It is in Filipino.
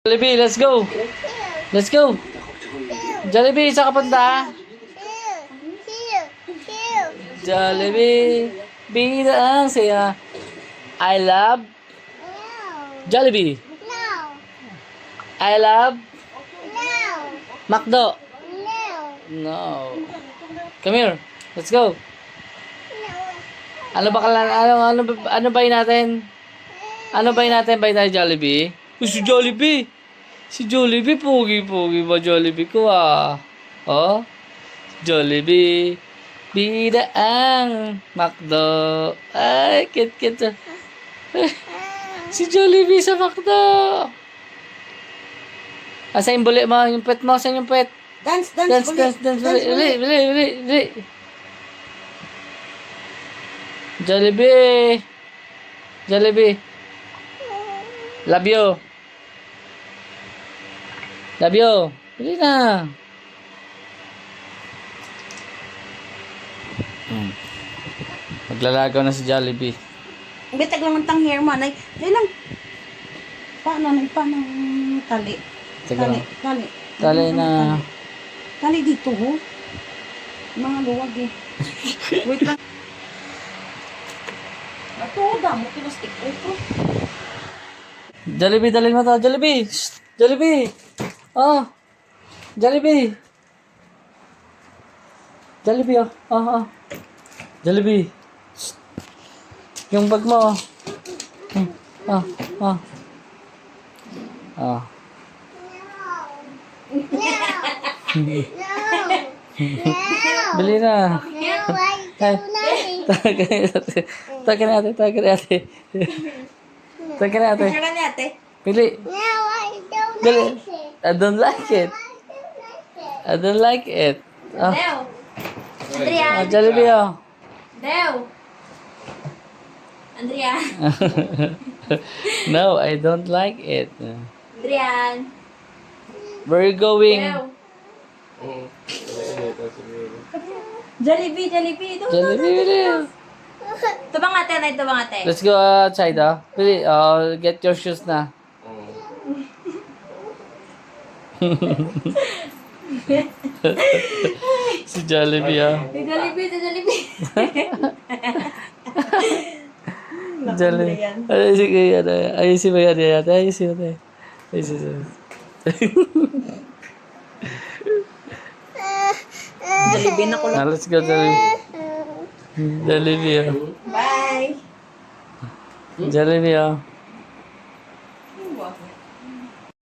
Jollibee, let's go. Let's go. Jollibee, saan ka punta? Jollibee. Bida ang saya. I love Jollibee. I love McDo. No. Come here. Let's go. Ano ba ano ba natin? Ano ba natin? Bay tayo Jollibee? Uy, si Jollibee. Si Jollibee, pogi-pogi ba Jollibee ko ah? Oh? Jollibee. Bida ang McDo. Ay, kit-kit. Si Jollibee sa McDo. Asa yung buli mo? Yung pet mo? Saan yung pet? Dance. Bili. Jollibee. Love you. Bili na. Maglalagaw na si Jollibee. Bitag lang ang hair mo, nay. Dali lang. Paano tali? Tali. Tali. Tali na. Tali dito, ho. Mga luwag eh. Wait lang. Ito, damo pinastik ko ito. Jollibee, dalhin mo to. Jollibee. Shh. Jollibee. Oh. Jollibee. Jollibee, oh. Oh. Jollibee. Shh. Yung bag mo, oh. Oh. Bili na. Taga na ate. Kaya ni ate. Bili. Bili. I don't like it. Oh. Deo. Andrea. Jollibee, oh. Deo. Andrea. No, I don't like it. Adrian. Where are you going? Deo. Jollibee. Jollibee, bili. Tubang ate, nay, tubang ate. Let's go outside, oh. Bili, get your shoes na. Si Jollibee, oh. Jollibee. Jollibee. Ayusin mo yan. Ayusin mo. Jollibee na ko lang. Let's go, Jollibee. Jollibee, oh. Bye. Jollibee, oh.